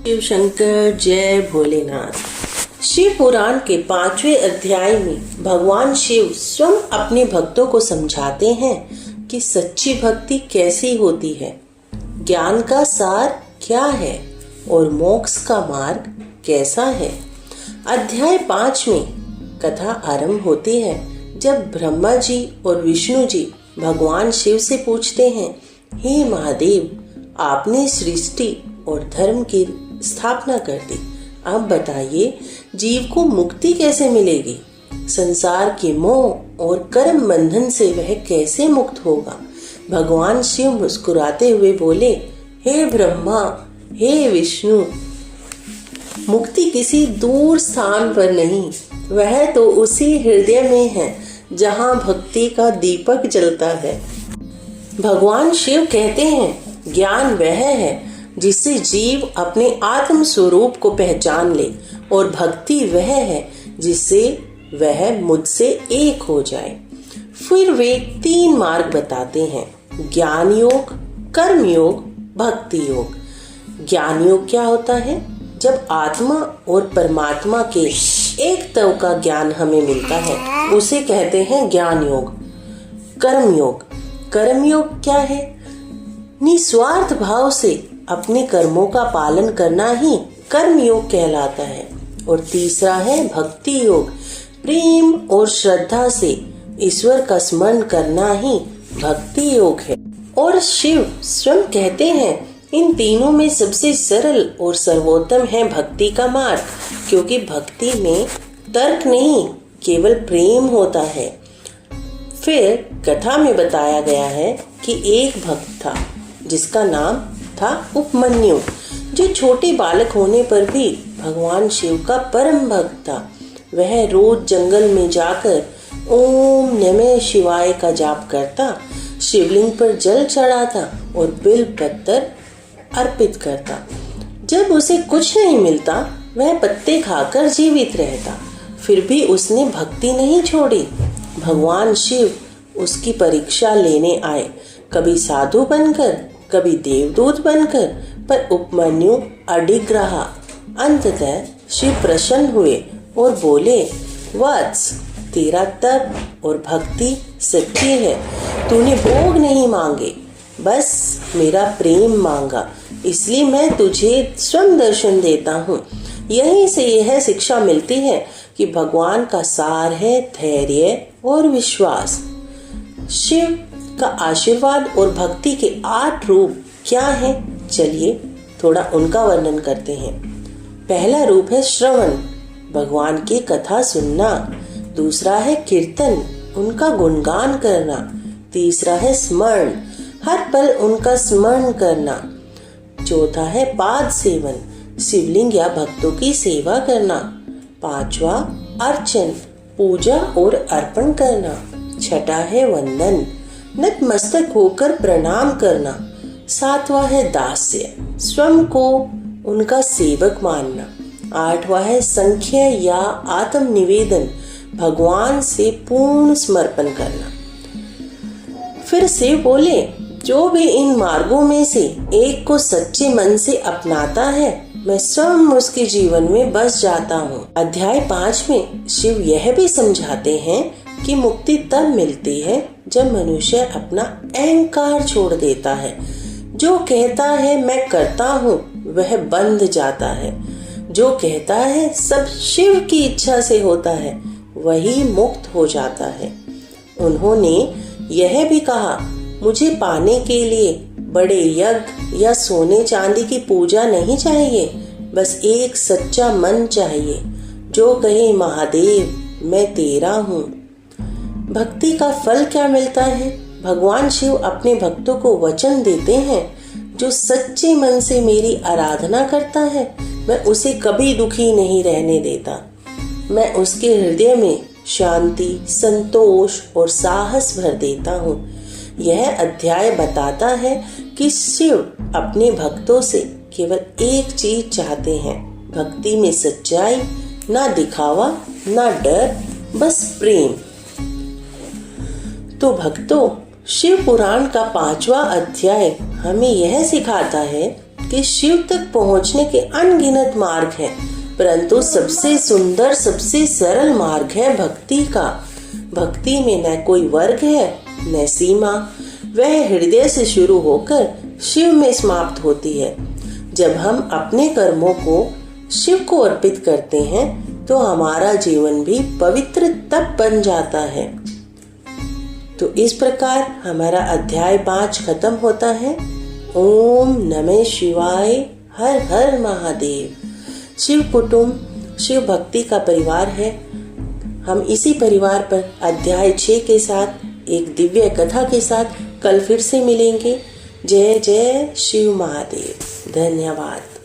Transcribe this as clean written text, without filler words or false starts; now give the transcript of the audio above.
शिव शंकर जय भोलेनाथ। शिव पुराण के 5वें अध्याय में भगवान शिव स्वयं अपने भक्तों को समझाते हैं कि सच्ची भक्ति कैसी होती है, ज्ञान का सार क्या है और मोक्ष का मार्ग कैसा है। अध्याय 5 में कथा आरंभ होती है जब ब्रह्मा जी और विष्णु जी भगवान शिव से पूछते हैं, हे महादेव, आपने सृष्टि और धर्म की स्थापना कर दी, अब बताइए जीव को मुक्ति कैसे मिलेगी। संसार के मोह और कर्म बंधन से वह कैसे मुक्त होगा। भगवान शिव मुस्कुराते हुए बोले, हे ब्रह्मा, हे विष्णु, मुक्ति किसी दूर स्थान पर नहीं, वह तो उसी हृदय में है जहाँ भक्ति का दीपक जलता है। भगवान शिव कहते हैं, ज्ञान वह है जिससे जीव अपने आत्म स्वरूप को पहचान ले और भक्ति वह है जिससे वह मुझसे एक हो जाए। फिर वे 3 मार्ग बताते हैं, ज्ञान योग, कर्म योग, भक्ति योग। ज्ञान योग क्या होता है? जब आत्मा और परमात्मा के एकत्व का ज्ञान हमें मिलता है उसे कहते हैं ज्ञान योग। कर्म योग, कर्म योग क्या है? निस्वार्थ भाव से अपने कर्मों का पालन करना ही कर्म योग कहलाता है। और तीसरा है भक्ति योग, प्रेम और श्रद्धा से ईश्वर का स्मरण करना ही भक्ति योग है। और शिव स्वयं कहते हैं, इन तीनों में सबसे सरल और सर्वोत्तम है भक्ति का मार्ग, क्योंकि भक्ति में तर्क नहीं, केवल प्रेम होता है। फिर कथा में बताया गया है कि एक भक्त था जिसका नाम था उपमन्यु, जो छोटे बालक होने पर भी भगवान शिव का परम भक्त था। वह रोज जंगल में जाकर ओम नमः शिवाय का जाप करता, शिवलिंग पर जल चढ़ाता और बिल्व पत्तर अर्पित करता। जब उसे कुछ नहीं मिलता वह पत्ते खाकर जीवित रहता, फिर भी उसने भक्ति नहीं छोड़ी। भगवान शिव उसकी परीक्षा लेने आए, कभी साधु बनकर, कभी देवदूत बनकर, पर उपमन्यु अडिग रहा। अंततः शिव प्रसन्न हुए और बोले, वत्स, तेरा तप और भक्ति सच्ची है, तूने भोग नहीं मांगे, बस मेरा प्रेम मांगा, इसलिए मैं तुझे स्वयं दर्शन देता हूँ। यहीं से यह शिक्षा मिलती है कि भगवान का सार है धैर्य और विश्वास। शिव का आशीर्वाद और भक्ति के 8 रूप क्या हैं? चलिए थोड़ा उनका वर्णन करते हैं। पहला रूप है श्रवण, भगवान की कथा सुनना। दूसरा है कीर्तन, उनका गुणगान करना। तीसरा है स्मरण, हर पल उनका स्मरण करना। चौथा है पाद सेवन, शिवलिंग या भक्तों की सेवा करना। 5वां अर्चन, पूजा और अर्पण करना। 6ठा है वंदन, नतमस्तक होकर प्रणाम करना। 7वां है दास्य, स्वयं को उनका सेवक मानना। 8वां है संख्या या आत्म निवेदन, भगवान से पूर्ण समर्पण करना। फिर से बोले, जो भी इन मार्गों में से एक को सच्चे मन से अपनाता है, मैं स्वयं उसके जीवन में बस जाता हूँ। अध्याय 5 में शिव यह भी समझाते हैं कि मुक्ति तब मिलती है जब मनुष्य अपना अहंकार छोड़ देता है। जो कहता है मैं करता हूँ वह बंध जाता है। जो कहता है सब शिव की इच्छा से होता है वही मुक्त हो जाता है। उन्होंने यह भी कहा, मुझे पाने के लिए बड़े यज्ञ या सोने चांदी की पूजा नहीं चाहिए, बस एक सच्चा मन चाहिए जो कहे, महादेव मैं तेरा हूँ। भक्ति का फल क्या मिलता है? भगवान शिव अपने भक्तों को वचन देते हैं, जो सच्चे मन से मेरी आराधना करता है मैं उसे कभी दुखी नहीं रहने देता। मैं उसके हृदय में शांति, संतोष और साहस भर देता हूँ। यह अध्याय बताता है कि शिव अपने भक्तों से केवल एक चीज चाहते हैं, भक्ति में सच्चाई, ना दिखावा ना डर, बस प्रेम। तो भक्तों, शिव पुराण का 5वां अध्याय हमें यह सिखाता है कि शिव तक पहुंचने के अनगिनत मार्ग हैं, परंतु सबसे सुंदर, सबसे सरल मार्ग है भक्ति का। भक्ति में न कोई वर्ग है न सीमा, वह हृदय से शुरू होकर शिव में समाप्त होती है। जब हम अपने कर्मों को शिव को अर्पित करते हैं तो हमारा जीवन भी पवित्र तप बन जाता है। तो इस प्रकार हमारा अध्याय 5 खत्म होता है। ओम नमः शिवाय, हर हर महादेव। शिव कुटुंब शिव भक्ति का परिवार है। हम इसी परिवार पर अध्याय 6 के साथ एक दिव्य कथा के साथ कल फिर से मिलेंगे। जय जय शिव महादेव। धन्यवाद।